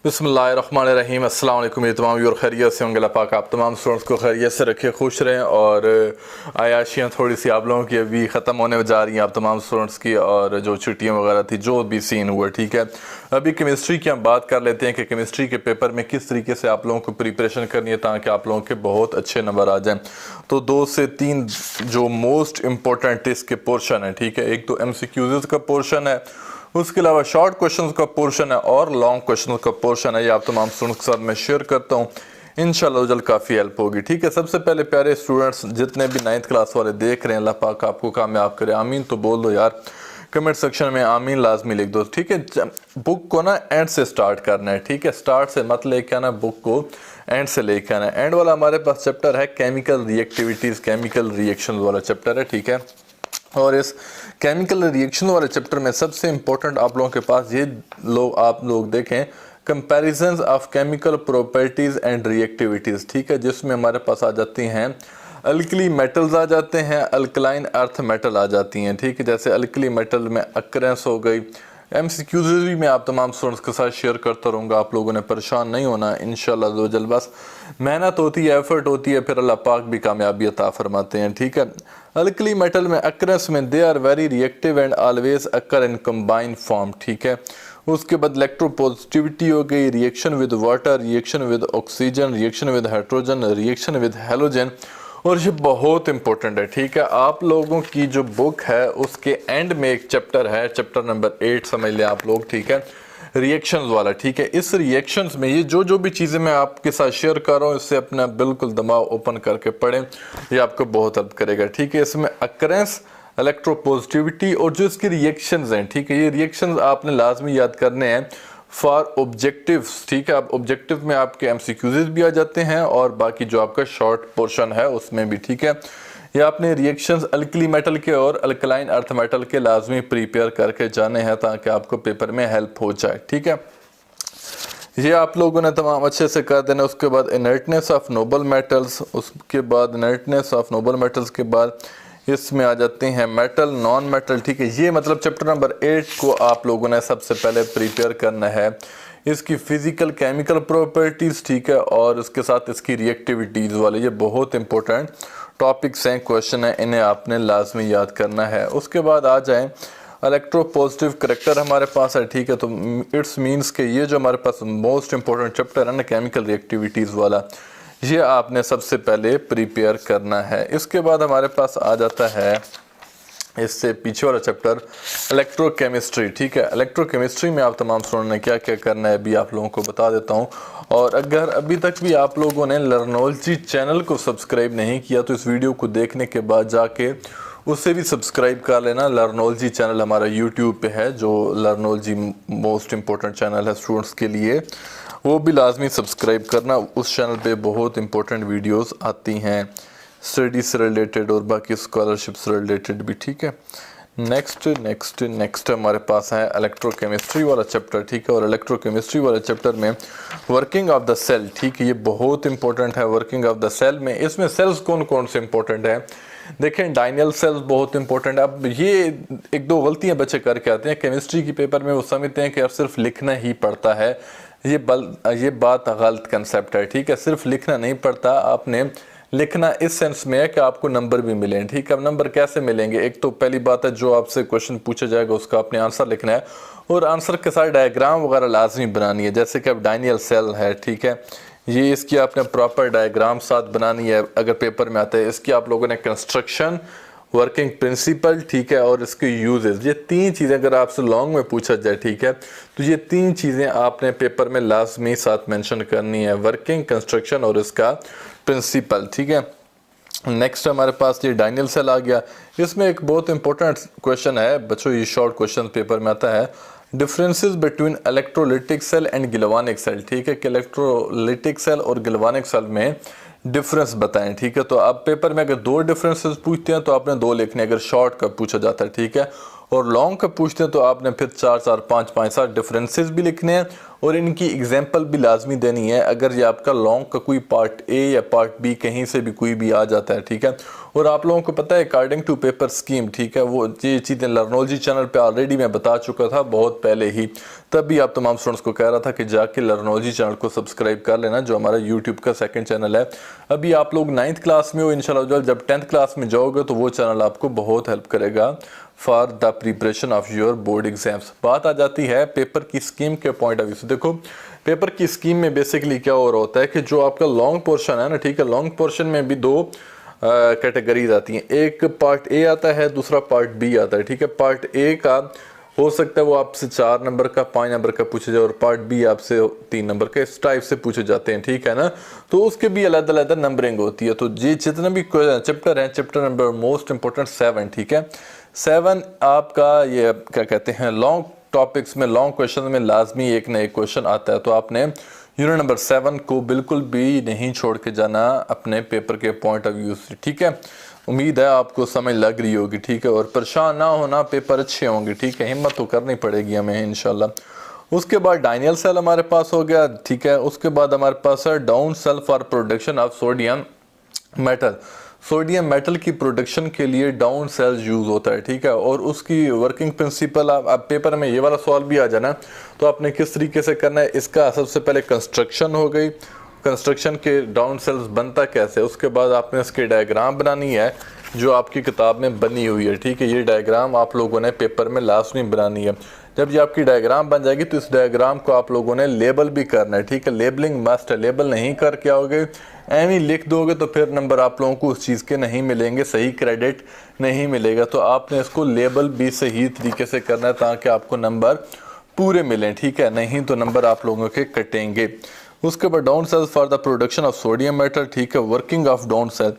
बिस्मिल्लाहिर्रहमानिर्रहीम। अस्सलाम वालेकुम। ये तमाम व्यूअर खैरियत से होंगे। अल्लाह पाक आप तमाम स्टूडेंट्स को खैरियत से रखे, खुश रहें। और आयाशियाँ थोड़ी सी आप लोगों की अभी ख़त्म होने जा रही हैं, आप तमाम स्टूडेंट्स की, और जो छुट्टियाँ वगैरह थी जो भी सीन हुआ, ठीक है। अभी केमिस्ट्री की हम बात कर लेते हैं कि केमिस्ट्री के पेपर में किस तरीके से आप लोगों को प्रिपरेशन करनी है ताकि आप लोगों के बहुत अच्छे नंबर आ जाएँ। तो 2 से 3 जो मोस्ट इम्पोर्टेंट इसके पोर्शन है, ठीक है। एक तो MCQs का पोर्शन है, उसके अलावा शॉर्ट क्वेश्चंस का पोर्शन है और लॉन्ग क्वेश्चंस का पोर्शन है। ये आप तमाम स्टूडेंट्स के साथ मैं शेयर करता हूँ, इंशाल्लाह जल्द काफ़ी हेल्प होगी, ठीक है। सबसे पहले प्यारे स्टूडेंट्स जितने भी 9th क्लास वाले देख रहे हैं, अल्लाह पाक आपको कामयाब करे। आमीन तो बोल दो यार, कमेंट सेक्शन में आमीन लाजमी लिख दो, ठीक है। बुक को ना एंड से स्टार्ट करना है, ठीक है। स्टार्ट से मत लेके आना, बुक को एंड से लेके आना है। एंड वाला हमारे पास चैप्टर है केमिकल रिएक्टिविटीज़, केमिकल रिएक्शन वाला चैप्टर है, ठीक है। और इस केमिकल रिएक्शन वाले चैप्टर में सबसे इम्पोर्टेंट आप लोगों के पास ये आप लोग देखें, comparisons of chemical properties and reactivities, ठीक है। जिसमें हमारे पास आ जाती हैं अल्कली मेटल्स आ जाते हैं, अल्कलाइन अर्थ मेटल आ जाती हैं, ठीक है। जैसे अल्कली मेटल में अक्रेंस हो गई। MCQs भी मैं आप तमाम स्टूडेंट्स के साथ शेयर करता रहूँगा, आप लोगों ने परेशान नहीं होना इंशाल्लाह ज़ोजल। बस मेहनत होती है, एफर्ट होती है, फिर अल्लाह पाक भी कामयाबी अता फरमाते हैं, ठीक है। अल्कली मेटल में अक्रेंस में they are very reactive and always occur in combined form, ठीक है। उसके बाद इलेक्ट्रोपॉजिटिविटी हो गई, reaction with water, reaction with oxygen, reaction with hydrogen, reaction with halogen. और ये बहुत इंपॉर्टेंट है, ठीक है। आप लोगों की जो बुक है उसके एंड में एक चैप्टर है, चैप्टर नंबर 8 समझ लें आप लोग, ठीक है, रिएक्शंस वाला, ठीक है। इस रिएक्शंस में ये जो भी चीज़ें मैं आपके साथ शेयर कर रहा हूँ, इससे अपना बिल्कुल दिमाग ओपन करके पढ़ें, ये आपको बहुत हेल्प करेगा, ठीक है। इसमें अक्रेंस, इलेक्ट्रोपॉजिटिविटी और जो इसकी रिएक्शंस हैं, ठीक है, ये रिएक्शंस आपने लाजमी याद करने हैं फॉर ऑब्जेक्टिव्स, ठीक है। अब ऑब्जेक्टिव में आपके MCQs भी आ जाते हैं और बाकी जो आपका शॉर्ट पोर्शन है उसमें भी, ठीक है। ये आपने रिएक्शंस अल्कली मेटल के और अल्कलाइन अर्थ मेटल के लाजमी प्रिपेयर करके जाने हैं ताकि आपको पेपर में हेल्प हो जाए, ठीक है। ये आप लोगों ने तमाम अच्छे से कर देना। उसके बाद इनर्टनेस ऑफ नोबल मेटल्स, उसके बाद इनर्टनेस ऑफ नोबल मेटल्स के बाद इसमें आ जाते हैं मेटल, नॉन मेटल, ठीक है। ये मतलब चैप्टर नंबर 8 को आप लोगों ने सबसे पहले प्रिपेयर करना है। इसकी फिजिकल केमिकल प्रॉपर्टीज़, ठीक है, और उसके साथ इसकी रिएक्टिविटीज़ वाले, ये बहुत इंपॉर्टेंट टॉपिक्स हैं, क्वेश्चन है, इन्हें आपने लाजमी याद करना है। उसके बाद आ जाएँ इलेक्ट्रो पॉजिटिव करेक्टर हमारे पास है, ठीक है। तो इट्स मीन्स के ये जो हमारे पास मोस्ट इंपॉर्टेंट चैप्टर है ना, केमिकल रिएक्टिविटीज़ वाला, ये आपने सबसे पहले प्रिपेयर करना है। इसके बाद हमारे पास आ जाता है इससे पीछे वाला चैप्टर इलेक्ट्रोकेमिस्ट्री, ठीक है। इलेक्ट्रोकेमिस्ट्री में आप तमाम स्टूडेंट ने क्या क्या करना है अभी आप लोगों को बता देता हूँ। और अगर अभी तक भी आप लोगों ने लर्नोलॉजी चैनल को सब्सक्राइब नहीं किया तो इस वीडियो को देखने के बाद जाके उससे भी सब्सक्राइब कर लेना। लर्नोलॉजी चैनल हमारा यूट्यूब पे है, जो लर्नोलॉजी मोस्ट इम्पोर्टेंट चैनल है स्टूडेंट्स के लिए, वो भी लाजमी सब्सक्राइब करना। उस चैनल पे बहुत इंपॉर्टेंट वीडियोस आती हैं स्टडी से रिलेटेड और बाकी स्कॉलरशिप से रिलेटेड भी, ठीक है। नेक्स्ट हमारे पास है इलेक्ट्रोकेमिस्ट्री वाला चैप्टर, ठीक है। और इलेक्ट्रोकेमिस्ट्री वाले चैप्टर में वर्किंग ऑफ द सेल, ठीक है, ये बहुत इंपॉर्टेंट है। वर्किंग ऑफ द सेल में इसमें सेल्स कौन कौन से इंपॉर्टेंट है देखें। डाइनियल सेल्स बहुत इंपॉर्टेंट है। अब ये 1-2 गलतियां बच्चे करके आते हैं केमिस्ट्री की पेपर में, वो समझते हैं कि अब सिर्फ लिखना ही पड़ता है। ये बात गलत कंसेप्ट है, ठीक है। सिर्फ लिखना नहीं पड़ता, आपने लिखना इस सेंस में है कि आपको नंबर भी मिलें, ठीक है। अब नंबर कैसे मिलेंगे, एक तो पहली बात है जो आपसे क्वेश्चन पूछा जाएगा उसका आपने आंसर लिखना है और आंसर के साथ डायग्राम वगैरह लाजमी बनानी है। जैसे कि अब डाइनियल सेल है, ठीक है, ये इसकी आपने प्रॉपर डायग्राम साथ बनानी है अगर पेपर में आता है। इसकी आप लोगों ने कंस्ट्रक्शन, वर्किंग प्रिंसिपल, ठीक है, और इसके यूजेस, ये 3 चीज़ें अगर आपसे लॉन्ग में पूछा जाए, ठीक है, तो ये 3 चीज़ें आपने पेपर में लाजमी साथ मेंशन करनी है, वर्किंग, कंस्ट्रक्शन और इसका प्रिंसिपल, ठीक है। नेक्स्ट हमारे पास ये डाइनियल सेल आ गया। इसमें एक बहुत इंपॉर्टेंट क्वेश्चन है बच्चों, ये शॉर्ट क्वेश्चन पेपर में आता है, differences between electrolytic cell and galvanic cell, ठीक है, कि इलेक्ट्रोलिटिक सेल और गिलवानिक सेल में डिफरेंस बताएं, ठीक है। तो अब पेपर में अगर 2 डिफरेंसेस पूछते हैं तो आपने 2 लिखने, अगर शॉर्ट का पूछा जाता है, ठीक है। और लॉन्ग का पूछते हैं तो आपने फिर 4 4 5 5 7 डिफरेंसेस भी लिखने हैं और इनकी एग्जांपल भी लाजमी देनी है अगर ये आपका लॉन्ग का कोई पार्ट ए या पार्ट बी कहीं से भी कोई भी आ जाता है, ठीक है। और आप लोगों को पता है अकॉर्डिंग टू पेपर स्कीम, ठीक है, वो ये चीज़ें लर्नोलॉजी चैनल पे ऑलरेडी मैं बता चुका था बहुत पहले ही, तब भी आप तमाम स्टूडेंट्स को कह रहा था कि जाके लर्नोलॉजी चैनल को सब्सक्राइब कर लेना जो हमारा यूट्यूब का सेकंड चैनल है। अभी आप लोग 9th क्लास में हो, इंशाल्लाह जब 10th क्लास में जाओगे तो वो चैनल आपको बहुत हेल्प करेगा for the preparation of your board exams. बात आ जाती है पेपर की स्कीम के पॉइंट ऑफ व्यू से। देखो पेपर की स्कीम में बेसिकली क्या हो रहा होता है कि जो आपका लॉन्ग पोर्शन है ना, ठीक है, लॉन्ग पोर्शन में भी दो कैटेगरीज आती हैं, एक पार्ट ए आता है, दूसरा पार्ट बी आता है, ठीक है। पार्ट ए का हो सकता है वो आपसे 4 नंबर का 5 नंबर का पूछे जाए और पार्ट बी आपसे 3 नंबर का, इस टाइप से पूछे जाते हैं, ठीक है ना। तो उसके भी अलग अलग नंबरिंग होती है। तो ये जितने भी चैप्टर हैं, चैप्टर नंबर मोस्ट इंपॉर्टेंट 7, ठीक है, 7 आपका ये क्या कहते हैं लॉन्ग टॉपिक्स में, लॉन्ग क्वेश्चन में लाजमी एक ना एक क्वेश्चन आता है। तो आपने यूनिट नंबर 7 को बिल्कुल भी नहीं छोड़ के जाना अपने पेपर के पॉइंट ऑफ व्यू से, ठीक है। उम्मीद है आपको समझ लग रही होगी, ठीक है। और परेशान ना होना, पेपर अच्छे होंगे, ठीक है, हिम्मत तो करनी पड़ेगी हमें इंशाल्लाह। उसके बाद डाइनियल सेल हमारे पास हो गया, ठीक है। उसके बाद हमारे पास है down cell for production of sodium metal. Sodium metal की प्रोडक्शन के लिए डाउन सेल यूज होता है, ठीक है। और उसकी वर्किंग प्रिंसिपल आप पेपर में ये वाला सवाल भी आ जाना तो आपने किस तरीके से करना है। इसका सबसे पहले कंस्ट्रक्शन हो गई, कंस्ट्रक्शन के डाउन सेल्स बनता कैसे, उसके बाद आपने इसकी डायग्राम बनानी है जो आपकी किताब में बनी हुई है, ठीक है। ये डायग्राम आप लोगों ने पेपर में लाजमी बनानी है। जब ये आपकी डायग्राम बन जाएगी तो इस डायग्राम को आप लोगों ने लेबल भी करना है, ठीक है। लेबलिंग मस्ट है, लेबल नहीं करके आओगे एवं लिख दोगे तो फिर नंबर आप लोगों को उस चीज़ के नहीं मिलेंगे, सही क्रेडिट नहीं मिलेगा। तो आपने इसको लेबल भी सही तरीके से करना है ताकि आपको नंबर पूरे मिलें, ठीक है, नहीं तो नंबर आप लोगों के कटेंगे। उसके बाद down cells for the production of sodium metal, ठीक है, वर्किंग ऑफ डाउन सेल।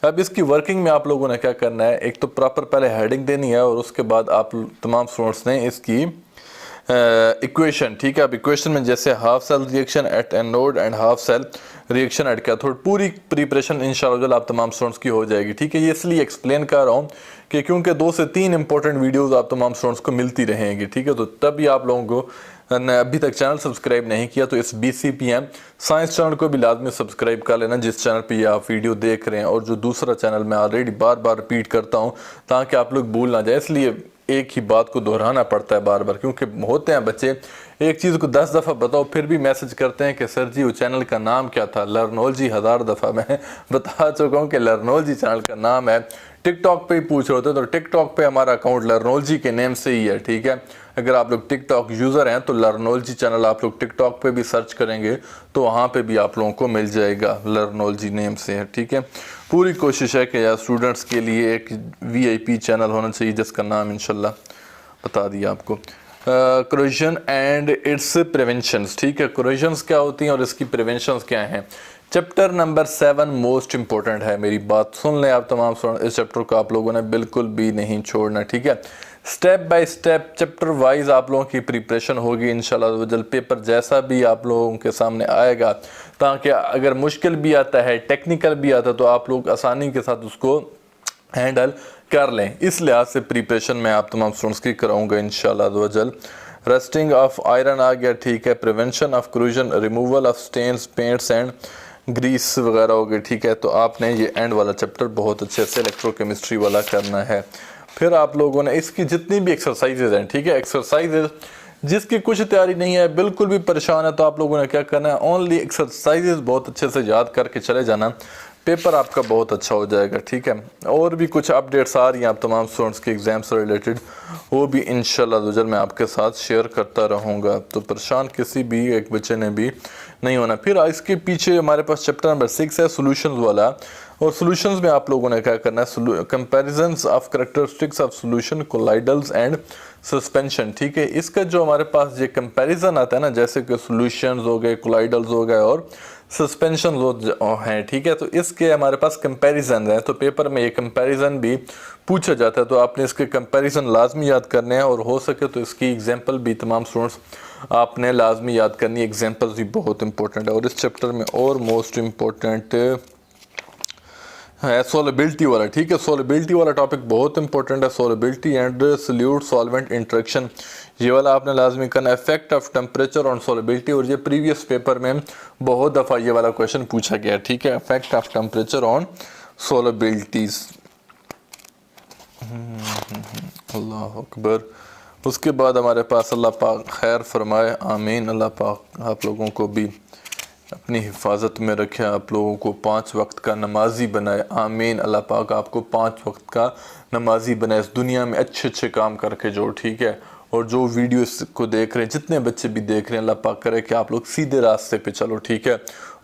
अब इसकी वर्किंग में आप लोगों ने क्या करना है, एक तो प्रॉपर पहले हेडिंग देनी है और उसके बाद आप तमाम स्टूडेंट्स ने इसकी इक्वेशन, ठीक है। अब इक्वेशन में जैसे half cell reaction at anode and half cell reaction at cathode, पूरी प्रिपरेशन इंशाल्लाह आप तमाम स्टूडेंट्स की हो जाएगी, ठीक है। ये इसलिए एक्सप्लेन कर रहा हूँ कि क्योंकि 2 से 3 इंपॉर्टेंट वीडियोस आप तमाम स्टूडेंट्स को मिलती रहेंगी, ठीक है। तो तभी आप लोगों को अभी तक चैनल सब्सक्राइब नहीं किया तो इस BCPM साइंस चैनल को भी लाजमी सब्सक्राइब कर लेना जिस चैनल पे ये आप वीडियो देख रहे हैं। और जो दूसरा चैनल मैं ऑलरेडी बार बार रिपीट करता हूँ ताकि आप लोग भूल ना जाए, इसलिए एक ही बात को दोहराना पड़ता है बार बार, क्योंकि होते हैं बच्चे एक चीज़ को 10 दफ़ा बताओ फिर भी मैसेज करते हैं कि सर जी वो चैनल का नाम क्या था। लर्नोलॉजी 1000 दफ़ा मैं बता चुका हूँ कि लर्नोलॉजी चैनल का नाम है। टिकटॉक पे ही पूछ रहे होते तो टिकटॉक पे हमारा अकाउंट लर्नोलॉजी के नेम से ही है, ठीक है। अगर आप लोग टिकटॉक यूज़र हैं तो लर्नोलॉजी चैनल आप लोग टिकटॉक पे भी सर्च करेंगे तो वहाँ पे भी आप लोगों को मिल जाएगा, लर्नोलॉजी नेम से है, ठीक है। पूरी कोशिश है कि यार स्टूडेंट्स के लिए एक VIP चैनल होना चाहिए जिसका नाम इंशाल्लाह बता दिया आपको। कोरोजन एंड इट्स प्रिवेंशंस, ठीक है। कोरोजन्स क्या होती हैं और इसकी प्रिवेंशंस क्या हैं। चैप्टर नंबर 7 मोस्ट इंपॉर्टेंट है, मेरी बात सुन लें आप तमाम। इस चैप्टर को आप लोगों ने बिल्कुल भी नहीं छोड़ना, ठीक है। Step by step chapter wise आप लोगों की प्रिपरेशन होगी इंशाल्लाह। जल्द पेपर जैसा भी आप लोगों के सामने आएगा, ताकि अगर मुश्किल भी आता है, टेक्निकल भी आता है तो आप लोग आसानी के साथ उसको हैंडल कर लें। इस लिहाज से प्रिपरेशन में आप तमाम स्टूडेंट्स की कराऊंगा इंशाल्लाह। रस्टिंग ऑफ आयरन आ गया, ठीक है। Prevention of corrosion, removal of stains, paints and grease वगैरह हो गए, ठीक है। तो आपने ये एंड वाला चैप्टर बहुत अच्छे से इलेक्ट्रोकेमिस्ट्री वाला करना है। फिर आप लोगों ने इसकी जितनी भी एक्सरसाइजेज हैं, ठीक है, एक्सरसाइजेज जिसकी कुछ तैयारी नहीं है, बिल्कुल भी परेशान है, तो आप लोगों ने क्या करना है, ओनली एक्सरसाइजेज बहुत अच्छे से याद करके चले जाना, पेपर आपका बहुत अच्छा हो जाएगा, ठीक है। और भी कुछ अपडेट्स आ रही हैं आप तमाम स्टूडेंट्स के एग्जाम से रिलेटेड, वो भी इंशाल्लाह मैं आपके साथ शेयर करता रहूँगा। तो परेशान किसी भी एक बच्चे ने भी नहीं होना। फिर इसके पीछे हमारे पास चैप्टर नंबर 6 है सॉल्यूशंस वाला, और सॉल्यूशंस में आप लोगों ने क्या करना है, comparisons of characteristics of solution, colloidals and suspension, ठीक है। इसका जो हमारे पास ये कंपैरिजन आता है ना, जैसे कि सॉल्यूशंस हो गए, कोलाइडल्स हो गए और सस्पेंशन हैं, ठीक है। तो इसके हमारे पास कंपैरिजन है, तो पेपर में ये कंपैरिजन भी पूछा जाता है, तो आपने इसके कंपैरिजन लाजमी याद करने हैं। और हो सके तो इसकी एग्जांपल भी तमाम स्टूडेंट्स आपने लाजमी याद करनी है, एग्जांपल्स भी बहुत इंपॉर्टेंट है। और इस चैप्टर में और मोस्ट इम्पोर्टेंट है सोलेबिलिटी वाला, ठीक है। सोलेबिलिटी वाला टॉपिक बहुत इंपॉर्टेंट है, solubility and solute solvent interaction, ये वाला आपने लाजमी करना। Effect of temperature on solubility, और ये प्रीवियस पेपर में बहुत दफ़ा ये वाला क्वेश्चन पूछा गया, ठीक है। इफेक्ट ऑफ टेम्परेचर ऑन सोलेबिलिटीज, अल्लाह अकबर। उसके बाद हमारे पास अल्लाह पाक खैर फरमाए, आमीन। अल्लाह पाक आप लोगों को भी अपनी हिफाजत में रखे, आप लोगों को 5 वक्त का नमाजी बनाए, आमीन। अल्लाह पाक आपको 5 वक्त का नमाजी बनाए, इस दुनिया में अच्छे अच्छे काम करके जो, ठीक है। और जो वीडियोस को देख रहे हैं, जितने बच्चे भी देख रहे हैं, अल्लाह पाक करे कि आप लोग सीधे रास्ते पे चलो, ठीक है।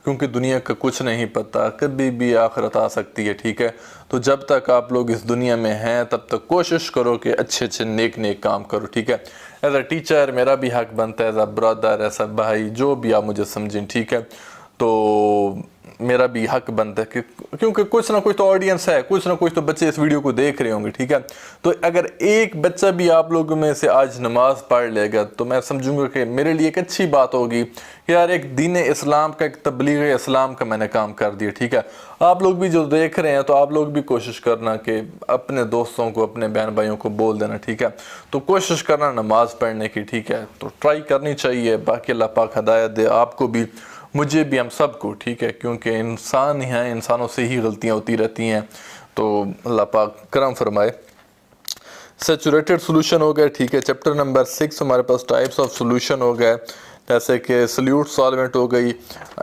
क्योंकि दुनिया का कुछ नहीं पता, कभी भी आखिरत आ सकती है, ठीक है। तो जब तक आप लोग इस दुनिया में हैं तब तक कोशिश करो कि अच्छे अच्छे नेक नेक काम करो, ठीक है। एज अ टीचर मेरा भी हक बनता है, as a brother, as a भाई, जो भी आप मुझे समझें, ठीक है। तो मेरा भी हक बनता है कि क्योंकि कुछ ना कुछ तो ऑडियंस है, कुछ ना कुछ तो बच्चे इस वीडियो को देख रहे होंगे, ठीक है। तो अगर एक बच्चा भी आप लोगों में से आज नमाज पढ़ लेगा तो मैं समझूंगा कि मेरे लिए एक अच्छी बात होगी कि यार एक दीन इस्लाम का, एक तबलीग इस्लाम का मैंने काम कर दिया, ठीक है। आप लोग भी जो देख रहे हैं तो आप लोग भी कोशिश करना कि अपने दोस्तों को, अपने बहन भाइयों को बोल देना, ठीक है। तो कोशिश करना नमाज पढ़ने की, ठीक है। तो ट्राई करनी चाहिए। बाकी अल्लाह पाक हिदायत दे आपको भी, मुझे भी, हम सबको, ठीक है। क्योंकि इंसान ही हैं, इंसानों से ही गलतियां होती रहती हैं, तो अल्लाह पाक करम फरमाए। सैचुरेटेड सोल्यूशन हो गए, ठीक है। चैप्टर नंबर 6 हमारे पास टाइप्स ऑफ सोल्यूशन हो गए, जैसे कि सल्यूट सॉल्वेंट हो गई।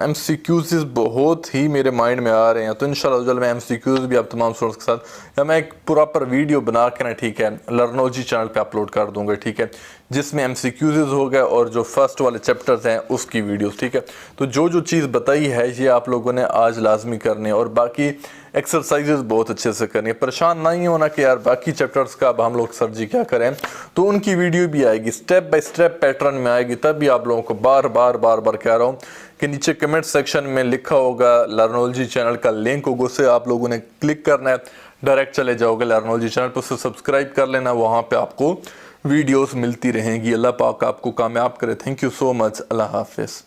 MCQs बहुत ही मेरे माइंड में आ रहे हैं, तो इंशाल्लाह मैं MCQs भी आप तमाम स्टूडेंट्स के साथ, या मैं एक प्रॉपर वीडियो बना के ना, ठीक है, लर्नोलॉजी चैनल पे अपलोड कर दूंगा, ठीक है, जिसमें MCQs हो गए और जो फर्स्ट वाले चैप्टर्स हैं उसकी वीडियोस, ठीक है। तो जो जो चीज़ बताई है ये आप लोगों ने आज लाजमी करनी है, और बाकी एक्सरसाइजेज बहुत अच्छे से करनी है। परेशान नहीं होना कि यार बाकी चैप्टर्स का अब हम लोग सर जी क्या करें, तो उनकी वीडियो भी आएगी, स्टेप बाय स्टेप पैटर्न में आएगी। तब भी आप लोगों को बार बार कह रहा हूँ कि नीचे कमेंट सेक्शन में लिखा होगा लर्नोलॉजी चैनल का लिंक होगा, उससे आप लोगों ने क्लिक करना है, डायरेक्ट चले जाओगे लर्नोलॉजी चैनल पर, उससे सब्सक्राइब कर लेना, वहाँ पर आपको वीडियोज़ मिलती रहेंगी। अल्लाह पाक आपको कामयाब करे। Thank you so much. अल्लाह हाफिज़।